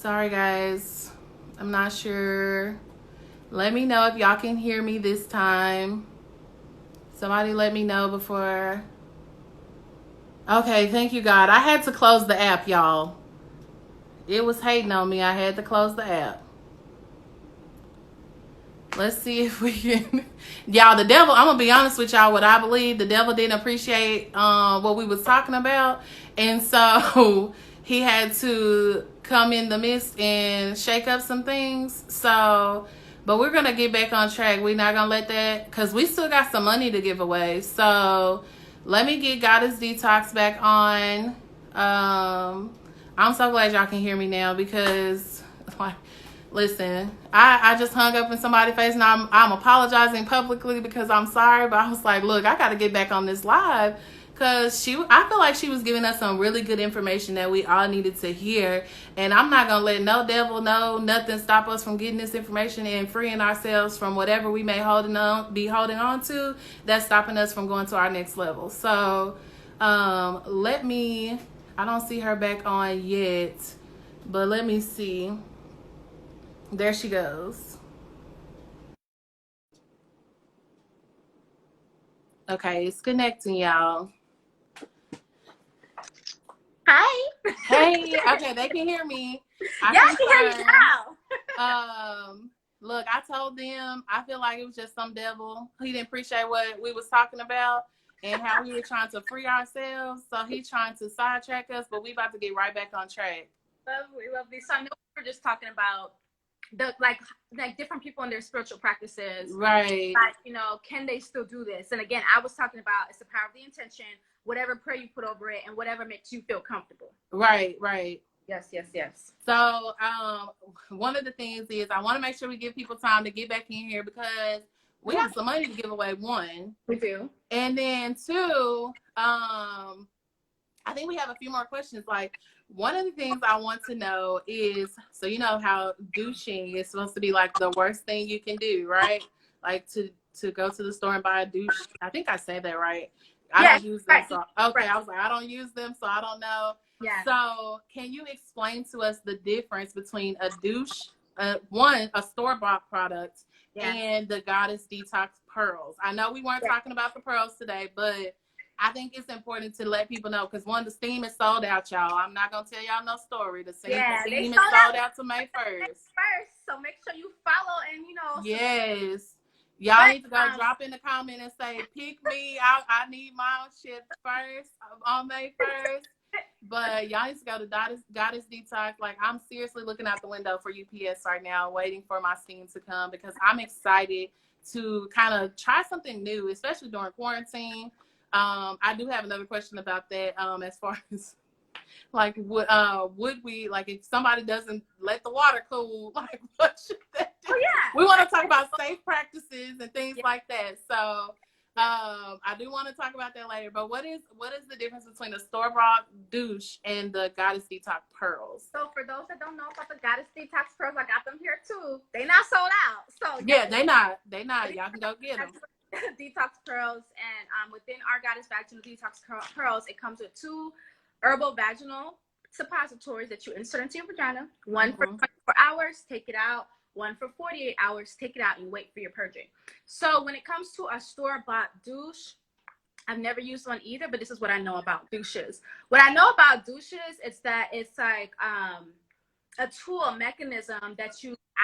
Sorry, guys. I'm not sure. Let me know if y'all can hear me this time. Somebody let me know before. Okay, thank you, God. I had to close the app, y'all. It was hating on me. I had to close the app. Let's see if we can. Y'all, the devil, I'm going to be honest with y'all. What I believe, the devil didn't appreciate what we was talking about. And so he had to come in the midst and shake up some things. So, but we're going to get back on track. We're not going to let that, because we still got some money to give away. So let me get Goddess Detox back on. I'm so glad y'all can hear me now because, like, listen, I just hung up in somebody's face, and I'm apologizing publicly because I'm sorry, but I was like, look, I got to get back on this live because I feel like she was giving us some really good information that we all needed to hear, and I'm not gonna let no devil, nothing stop us from getting this information and freeing ourselves from whatever we may be holding on to that's stopping us from going to our next level. So I don't see her back on yet, but let me see. There she goes. Okay, it's connecting, y'all. Hi. Hey, okay, they can hear me. I can hear you now. Look, I told them I feel like it was just some devil. He didn't appreciate what we was talking about and how we were trying to free ourselves. So he's trying to sidetrack us, but we about to get right back on track. Lovely. So I know we were just talking about the like different people in their spiritual practices. Right. Like, can they still do this? And again, I was talking about it's the power of the intention, whatever prayer you put over it, and whatever makes you feel comfortable. Right. Yes. So one of the things is I want to make sure we give people time to get back in here because we got some money to give away, one. We do. And then two, I think we have a few more questions. Like, one of the things I want to know is, so you know how douching is supposed to be like the worst thing you can do, right? Like to go to the store and buy a douche. I think I said that right. I don't use them. Right. So okay, I was like, I don't use them, so I don't know. Yeah. So can you explain to us the difference between a douche, a store-bought product, and the Goddess Detox pearls? I know we weren't talking about the pearls today, but I think it's important to let people know because the steam is sold out, y'all. I'm not gonna tell y'all no story. The steam is sold out to May 1st. So make sure you follow and Yes. Y'all need to go drop in the comment and say, pick me out. I need my shit first on May 1st. But y'all need to go to Goddess Detox. Like, I'm seriously looking out the window for UPS right now, waiting for my steam to come because I'm excited to kind of try something new, especially during quarantine. I do have another question about that. As far as like, would we, like, if somebody doesn't let the water cool, like, what should they do? Oh, yeah. We want to talk about safe practices and things like that. So I do want to talk about that later. But what is the difference between a store-bought douche and the Goddess Detox pearls? So for those that don't know about the Goddess Detox pearls, I got them here too. They not sold out. So yeah, they not. Y'all can go get them. Detox pearls, and within our Goddess Vaginal Detox pearls, it comes with 2 herbal vaginal suppositories that you insert into your vagina. One for 24 hours, take it out. One for 48 hours, take it out and wait for your purging. So when it comes to a store-bought douche, I've never used one either, but this is what I know about douches. What I know about douches is that it's like a tool, a mechanism that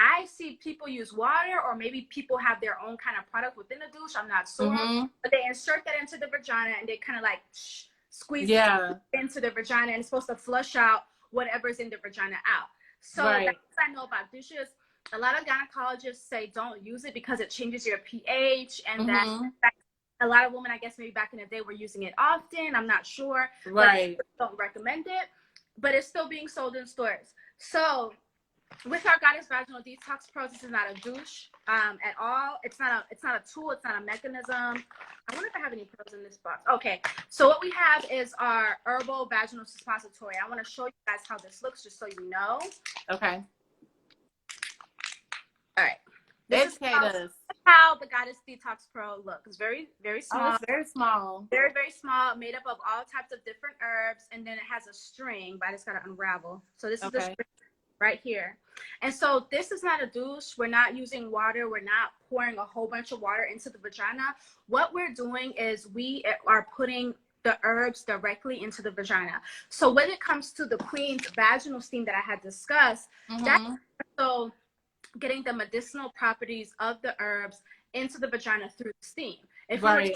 I see people use water, or maybe people have their own kind of product within the douche. I'm not sure, but they insert that into the vagina and they kind of like squeeze it into the vagina, and it's supposed to flush out whatever's in the vagina out. So that's what I know about douches. A lot of gynecologists say don't use it because it changes your pH, and that a lot of women, I guess maybe back in the day, were using it often. I'm not sure. Right. Don't recommend it, but it's still being sold in stores. So with our Goddess Vaginal Detox Pearls, this is not a douche at all. It's not a tool. It's not a mechanism. I wonder if I have any pearls in this box. Okay, so what we have is our herbal vaginal suppository. I want to show you guys how this looks, just so you know. Okay. All right. This is how the Goddess Detox Pearl looks. It's very, very small. Oh, it's very small. Very, very small, made up of all types of different herbs, and then it has a string, but I just gotta unravel. So this is the string. right here. And so this is not a douche. We're not using water. We're not pouring a whole bunch of water into the vagina. What we're doing is we are putting the herbs directly into the vagina. So when it comes to the queen's vaginal steam that I had discussed, that's so getting the medicinal properties of the herbs into the vagina through the steam. If you were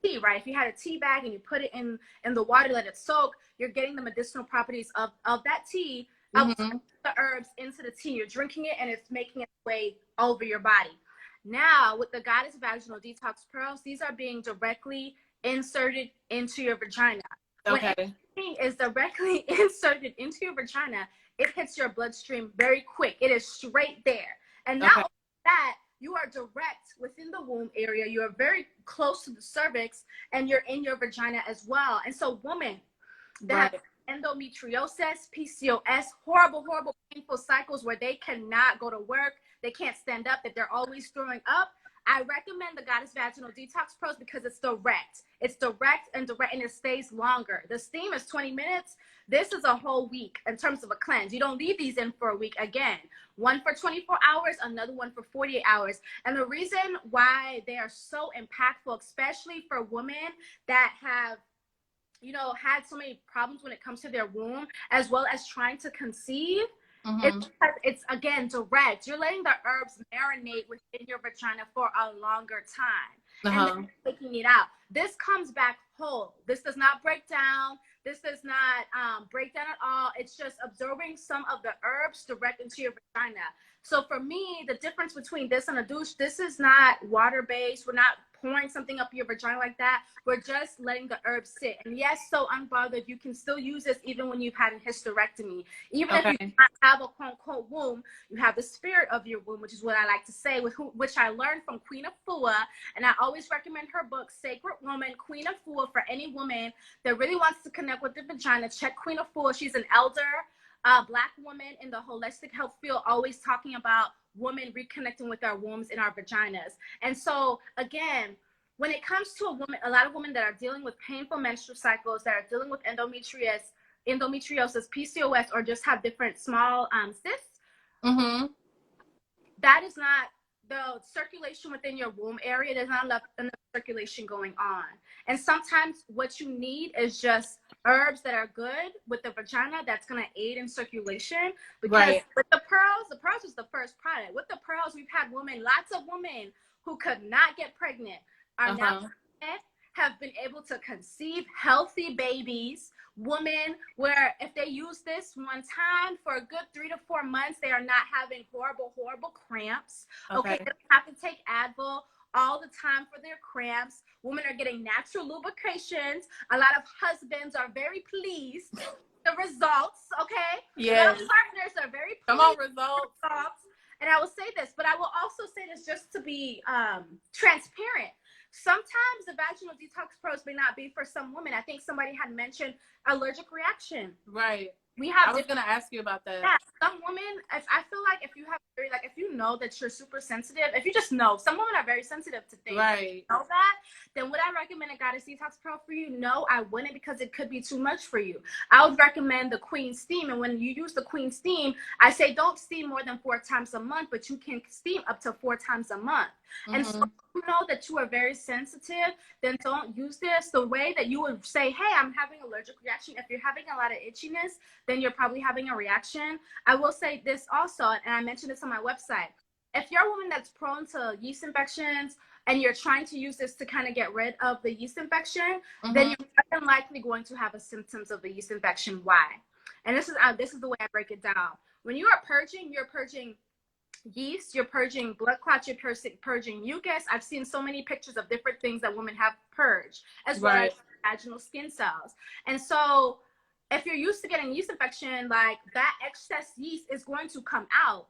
tea, right? If you had a tea bag and you put it in the water, let it soak, you're getting the medicinal properties of that tea, of the herbs into the tea. You're drinking it and it's making its way over your body. Now, with the Goddess Vaginal Detox Pearls, these are being directly inserted into your vagina. Okay. When anything is directly inserted into your vagina, it hits your bloodstream very quick. It is straight there. And not only that, you are direct within the womb area. You are very close to the cervix, and you're in your vagina as well. And so women that have endometriosis, PCOS, horrible, painful cycles where they cannot go to work, they can't stand up, that they're always throwing up, I recommend the Goddess Vaginal Detox Pearls because it's direct. It's direct, and it stays longer. The steam is 20 minutes. This is a whole week in terms of a cleanse. You don't leave these in for a week again. One for 24 hours, another one for 48 hours. And the reason why they are so impactful, especially for women that have, you know, had so many problems when it comes to their womb, as well as trying to conceive, it's again direct. You're letting the herbs marinate within your vagina for a longer time, and then taking it out. This comes back whole. This does not break down. This does not break down at all. It's just absorbing some of the herbs direct into your vagina. So for me, the difference between this and a douche, this is not water-based. We're not pouring something up your vagina like that. We're just letting the herbs sit. And yes, so unbothered, you can still use this even when you've had a hysterectomy. Even if you do not have a quote-unquote womb, you have the spirit of your womb, which is what I like to say, which I learned from Queen Afua. And I always recommend her book, Sacred Woman, Queen Afua, for any woman that really wants to connect with the vagina. Check Queen Afua. She's an elder Black woman in the holistic health field, always talking about women reconnecting with our wombs and our vaginas. And so again, when it comes to a woman, a lot of women that are dealing with painful menstrual cycles, that are dealing with endometriosis, PCOS, or just have different small cysts, that is not the circulation within your womb area. There's not enough circulation going on. And sometimes what you need is just herbs that are good with the vagina that's going to aid in circulation. Because with the pearls is the first product. With the pearls, we've had women, lots of women who could not get pregnant are now pregnant, have been able to conceive healthy babies. Women where if they use this one time for a good 3 to 4 months, they are not having horrible cramps. They don't have to take Advil all the time for their cramps. Women are getting natural lubrications. A lot of husbands are very pleased with the results. A lot of partners are very pleased. Come on, results. And I will say this, but I will also say this just to be transparent. Sometimes the vaginal detox pearls may not be for some women. I think somebody had mentioned allergic reaction. I was going to ask you about that. Yeah, some women, I feel like if you have if you know that you're super sensitive, if you just know, some women are very sensitive to things. You know that, then would I recommend a Goddess Detox Pearl for you? No, I wouldn't, because it could be too much for you. I would recommend the Queen Steam. And when you use the Queen Steam, I say don't steam more than 4 times a month, but you can steam up to 4 times a month. And so if you know that you are very sensitive, then don't use this the way that you would say, hey, I'm having an allergic reaction. If you're having a lot of itchiness, then you're probably having a reaction. I will say this also, and I mentioned this on my website. If you're a woman that's prone to yeast infections and you're trying to use this to kind of get rid of the yeast infection, then you're more than likely going to have a symptoms of the yeast infection. Why? And this is the way I break it down. When you are purging, you're purging yeast, you're purging blood clots, you're purging mucus. I've seen so many pictures of different things that women have purged, as well as vaginal skin cells. And so if you're used to getting yeast infection, like that excess yeast is going to come out.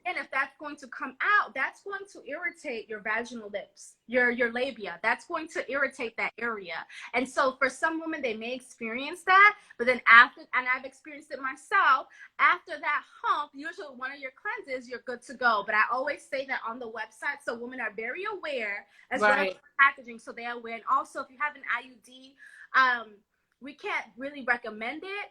And if that's going to come out, that's going to irritate your vaginal lips, your labia. That's going to irritate that area. And so for some women, they may experience that, but then after, and I've experienced it myself, after that hump, usually one of your cleanses, you're good to go. But I always say that on the website, so women are very aware as well as packaging, so they are aware. And also, if you have an IUD, we can't really recommend it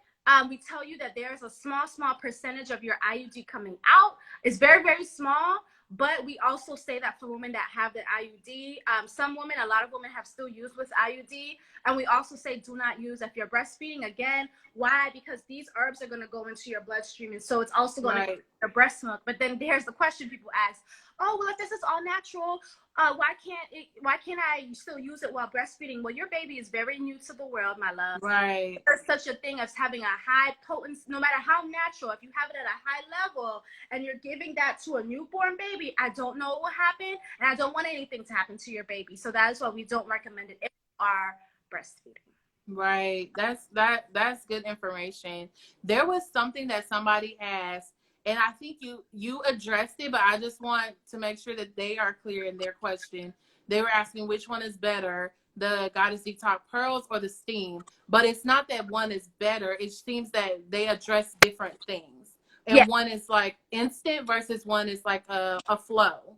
We tell you that there's a small percentage of your IUD coming out. It's very, very small. But we also say that for women that have the IUD, some women, a lot of women have still used with IUD. And we also say do not use if you're breastfeeding. Again, why? Because these herbs are going to go into your bloodstream. And so it's also going to go your breast milk. But then there's the question people ask, oh, well, if this is all natural, why can't I still use it while breastfeeding? Well, your baby is very new to the world, my love. Right. There's such a thing as having a high potency, no matter how natural, if you have it at a high level and you're giving that to a newborn baby, I don't know what will happen, and I don't want anything to happen to your baby. So that is why we don't recommend it if you are breastfeeding. Right. That's good information. There was something that somebody asked, and I think you addressed it, but I just want to make sure that they are clear in their question. They were asking which one is better, the Goddess Detox Pearls or the Steam. But it's not that one is better. It seems that they address different things. And one is like instant versus one is like a flow.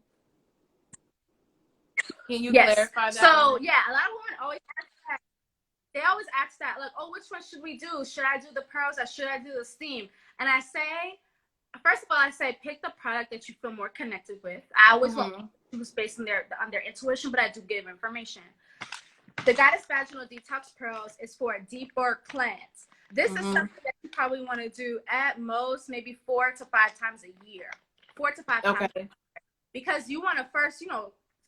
Can you clarify that? So, yeah, a lot of women always ask that. They always ask that, like, oh, which one should we do? Should I do the pearls or should I do the steam? And I say, first of all, I say pick the product that you feel more connected with. I always want people based on their intuition, but I do give information. The Goddess Vaginal Detox Pearls is for a deeper cleanse. This is something that you probably want to do at most maybe 4 to 5 times a year. 4 to 5 times a year. Because you want to first,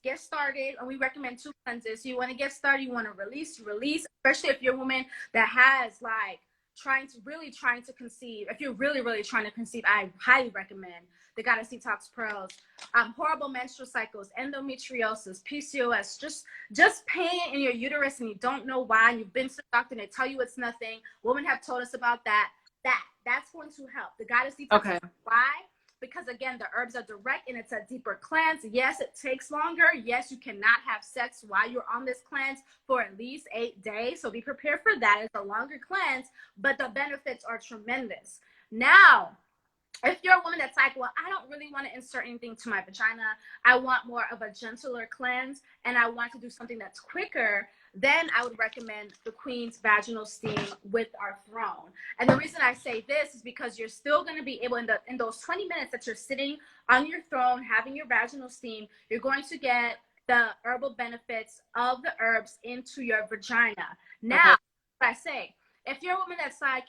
get started, and we recommend 2 cleanses. You want to get started, you want to release, especially if you're a woman that has like trying to conceive. If you're really trying to conceive, I highly recommend the Goddess Detox Pearls. Horrible menstrual cycles, endometriosis, PCOS, just pain in your uterus and you don't know why, and you've been to the doctor and they tell you it's nothing. Women have told us about that's going to help. The Goddess Detox. Why? Because again, the herbs are direct and it's a deeper cleanse. Yes, it takes longer. Yes, you cannot have sex while you're on this cleanse for at least 8 days. So be prepared for that. It's a longer cleanse, but the benefits are tremendous. Now, if you're a woman that's like, well, I don't really want to insert anything to my vagina, I want more of a gentler cleanse, and I want to do something that's quicker, then I would recommend the Queen's Vaginal Steam with our throne. And the reason I say this is because you're still going to be able, in those 20 minutes that you're sitting on your throne having your vaginal steam, you're going to get the herbal benefits of the herbs into your vagina. Now, what I say, if you're a woman that's like,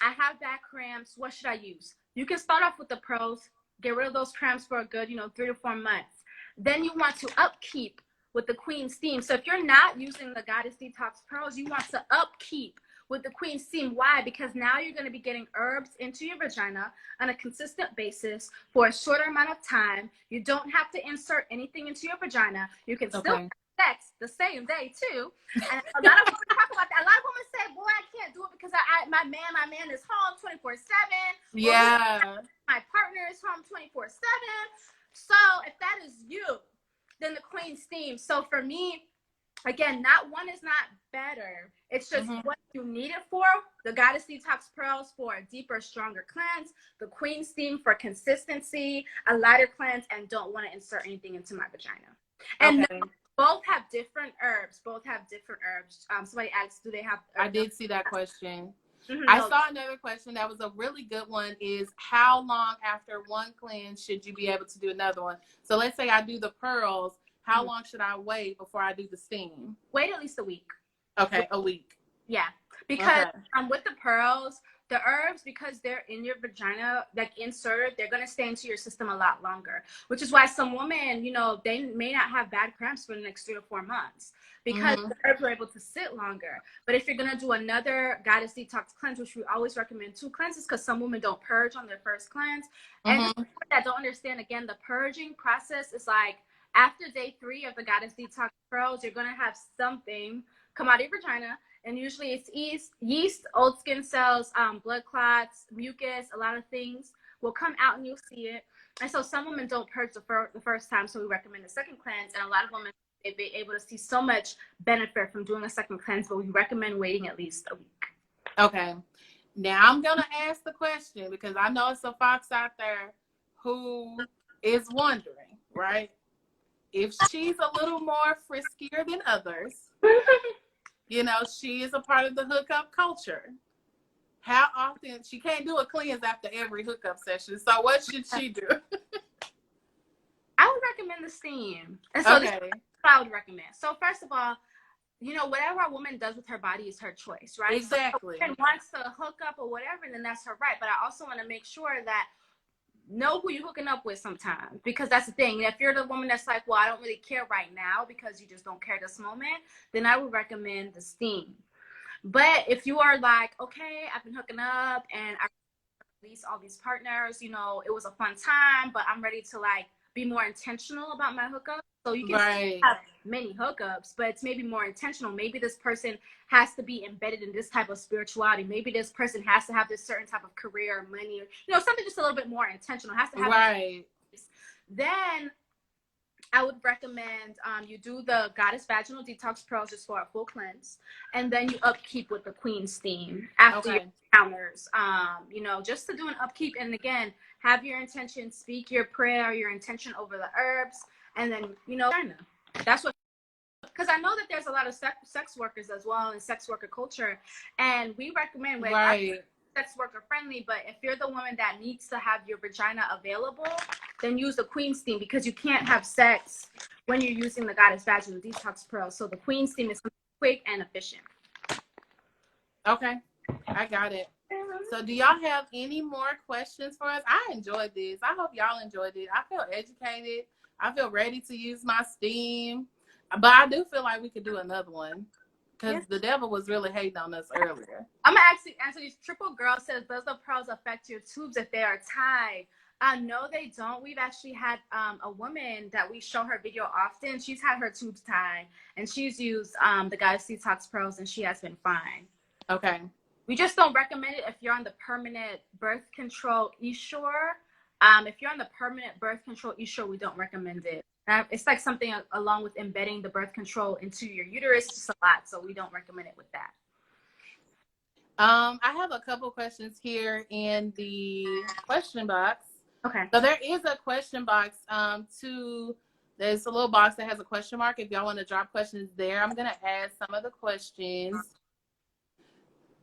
I have back cramps, what should I use? You can start off with the pearls, get rid of those cramps for a good, 3 to 4 months. Then you want to upkeep with the Queen Steam. So if you're not using the Goddess Detox Pearls, you want to upkeep with the Queen Steam. Why? Because now you're going to be getting herbs into your vagina on a consistent basis for a shorter amount of time. You don't have to insert anything into your vagina. You can still have sex the same day too. And a lot of women talk about that. A lot of women say, boy, I can't do it because my man is home 24/7. Yeah. My partner is home 24/7. So if that is you, then the Queen Steam. So for me, again, not one is not better. It's just what you need it for. The Goddess Detox Pearls for a deeper, stronger cleanse. The Queen Steam for consistency, a lighter cleanse, and don't want to insert anything into my vagina. And both have different herbs. Somebody asked, do they have herbs? I did see that question. I saw another question that was a really good one is how long after one cleanse should you be able to do another one? So let's say I do the pearls. How long should I wait before I do the steam? Wait at least a week. Okay, a week. Yeah, because with the pearls, the herbs, because they're in your vagina, like inserted, they're going to stay into your system a lot longer, which is why some women, they may not have bad cramps for the next 3 to 4 months because the herbs are able to sit longer. But if you're going to do another Goddess Detox cleanse, which we always recommend 2 cleanses because some women don't purge on their first cleanse. And for people that don't understand, again, the purging process is like after day 3 of the Goddess Detox Pearls, you're going to have something come out of your vagina. And usually it's yeast, old skin cells, blood clots, mucus, a lot of things will come out and you'll see it. And so some women don't purge the first time, so we recommend the second cleanse. And a lot of women, they've been able to see so much benefit from doing a second cleanse, but we recommend waiting at least a week. Okay. Now I'm going to ask the question because I know it's a fox out there who is wondering, right? If she's a little more friskier than others, she is a part of the hookup culture. How often? She can't do a cleanse after every hookup session. So what should she do? I would recommend the steam. And so this is what I would recommend. So first of all, you know, whatever a woman does with her body is her choice, right? Exactly. So if a woman wants to hook up or whatever, then that's her right. But I also want to make sure that know who you're hooking up with sometimes, because that's the thing. If you're the woman that's like, well, I don't really care right now because you just don't care this moment, then I would recommend the steam. But if you are like, okay, I've been hooking up and I released all these partners, you know, it was a fun time, but I'm ready to like be more intentional about my hookup. So you can have many hookups, but it's maybe more intentional. Maybe this person has to be embedded in this type of spirituality. Maybe this person has to have this certain type of career or money, or, you know, something just a little bit more intentional. Has to have Then I would recommend you do the Goddess Vaginal Detox Pearls just for a full cleanse, and then you upkeep with the Queen Steam after your encounters. You know, just to do an upkeep, and again, have your intention, speak your prayer, your intention over the herbs, and then, you know, that's what. Because I know that there's a lot of sex workers as well in sex worker culture, and we recommend sex worker friendly, but if you're the woman that needs to have your vagina available, then use the Queen Steam, because you can't have sex when you're using the Goddess Vaginal Detox Pearl. So the Queen Steam is quick and efficient. Okay, I got it. So do y'all have any more questions for us? I enjoyed this. I hope y'all enjoyed it. I feel educated. I feel ready to use my steam. But I do feel like we could do another one, because the devil was really hating on us earlier. I'm going to actually answer these. Triple Girl says, does the pearls affect your tubes if they are tied? No, they don't. We've actually had a woman that we show her video often. She's had her tubes tied, and she's used the Goddess Detox Pearls, and she has been fine. Okay. We just don't recommend it if you're on the permanent birth control Essure. If you're on the permanent birth control Essure, we don't recommend it. It's like something along with embedding the birth control into your uterus, just a lot, so we don't recommend it with that. I have a couple questions here in the question box. Okay. So there is a question box. There's a little box that has a question mark. If y'all want to drop questions there, I'm gonna add some of the questions.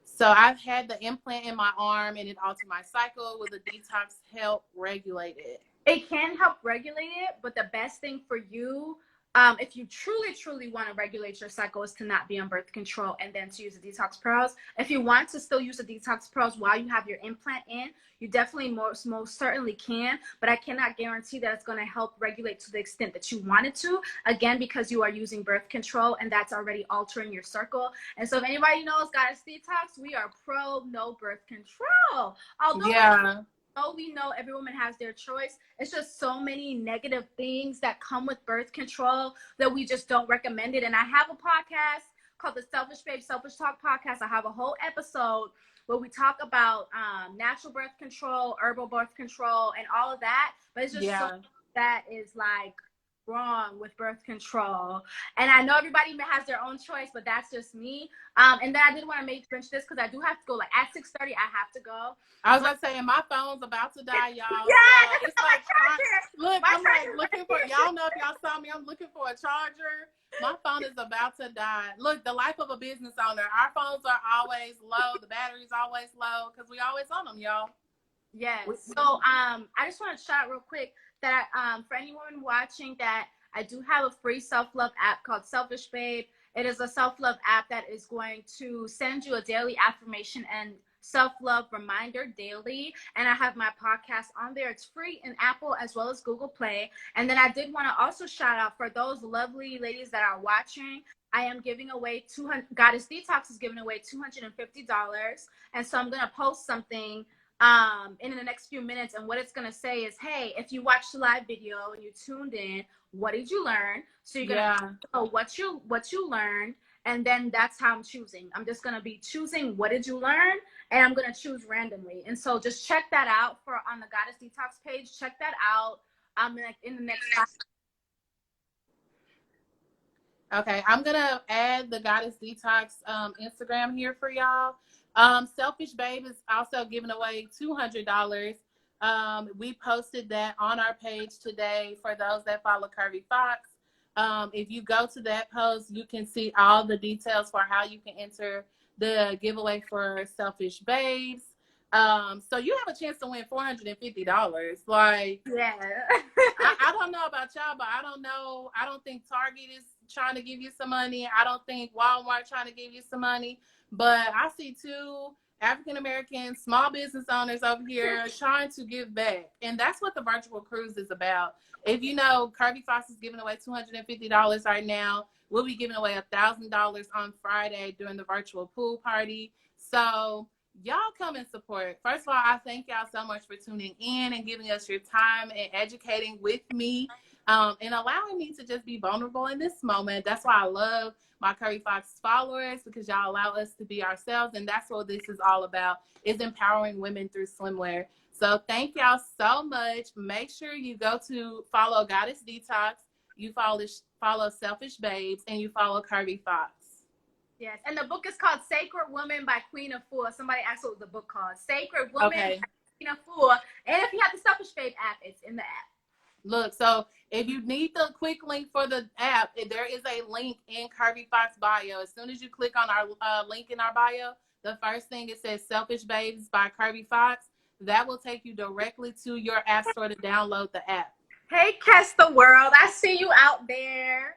So I've had the implant in my arm and it altered my cycle. Will the detox help regulate it? It can help regulate it, but the best thing for you, if you truly want to regulate your cycle, is to not be on birth control and then to use the detox pearls. If you want to still use the detox pearls while you have your implant in, you definitely most certainly can, but I cannot guarantee that it's going to help regulate to the extent that you want it to, again, because you are using birth control and that's already altering your circle. And so if anybody knows Goddess Detox, we are pro no birth control. Although we know every woman has their choice, it's just so many negative things that come with birth control that we just don't recommend it. And I have a podcast called the Selfish Babe Selfish Talk podcast. I have a whole episode where we talk about natural birth control, herbal birth control, and all of that. But it's just so that is like wrong with birth control. And I know everybody has their own choice, but that's just me. And then I did want to mention this because I do have to go. Like at 6:30, I have to go. I was about to say, my phone's about to die, y'all. Yeah, so it's like, I'm like looking for, y'all know if y'all saw me, I'm looking for a charger. My phone is about to die. Look, the life of a business owner. Our phones are always low. The battery's always low because we always on them, y'all. Yes. So I just want to shout out real quick that for anyone watching, that I do have a free self-love app called Selfish Babe. It is a self-love app that is going to send you a daily affirmation and self-love reminder daily, and I have my podcast on there. It's free in Apple as well as Google Play. And then I did want to also shout out for those lovely ladies that are watching. I am giving away Goddess Detox is giving away $250, and so I'm going to post something in the next few minutes, and what it's going to say is, hey, if you watched the live video and you tuned in, what did you learn? So you're going to know what you learned, and then that's how I'm choosing. I'm just going to be choosing what did you learn, and I'm going to choose randomly. And so just check that out on the Goddess Detox page. Check that out in the next class. Okay, I'm going to add the Goddess Detox Instagram here for y'all. Selfish Babe is also giving away $200. We posted that on our page today for those that follow Curvy Fox. If you go to that post, you can see all the details for how you can enter the giveaway for Selfish Babes. So you have a chance to win $450. Like, yeah. I don't know about y'all, but I don't know. I don't think Target is trying to give you some money. I don't think Walmart trying to give you some money. But I see two African American small business owners over here trying to give back. And that's what the virtual cruise is about. If you know, Curvy Fox is giving away $250 right now. We'll be giving away $1,000 on Friday during the virtual pool party. So y'all come and support. First of all, I thank y'all so much for tuning in and giving us your time and educating with me, and allowing me to just be vulnerable in this moment. That's why I love my Curvy Fox followers, because y'all allow us to be ourselves, and that's what this is all about, is empowering women through swimwear. So thank y'all so much. Make sure you go to follow Goddess Detox, you follow Selfish Babes, and you follow Curvy Fox. Yes, and the book is called Sacred Woman by Queen of Four. Somebody asked what was the book called. Sacred Woman by Queen of Four. And if you have the Selfish Babe app, it's in the app. Look, so if you need the quick link for the app, there is a link in Curvy Fox bio. As soon as you click on our link in our bio, the first thing it says Selfish Babes by Curvy Fox. That will take you directly to your app store to download the app. Hey, Kess the World. I see you out there.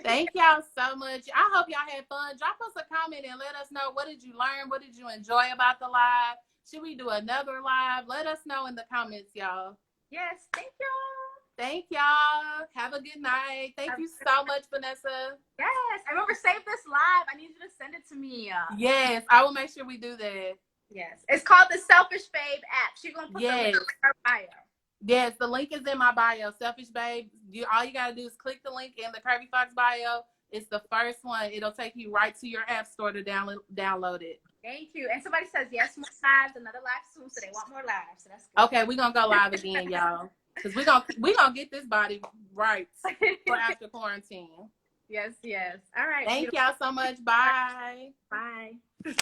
Thank y'all so much. I hope y'all had fun. Drop us a comment and let us know, what did you learn? What did you enjoy about the live? Should we do another live? Let us know in the comments, y'all. Yes, thank y'all. Thank y'all. Have a good night. Thank you so much, Vanessa. Yes, I remember, save this live. I need you to send it to me. Yes, I will make sure we do that. Yes, it's called the Selfish Babe app. She's gonna put the link in her bio. Yes, the link is in my bio. Selfish Babe. All you gotta do is click the link in the Curvy Fox bio. It's the first one. It'll take you right to your app store to download it. Thank you. And somebody says yes, more lives, another live soon, so they want more lives. So that's good. Okay, we're gonna go live again, y'all, because we're gonna get this body right for after quarantine. Yes, yes. All right. Thank y'all so much. Bye. Bye.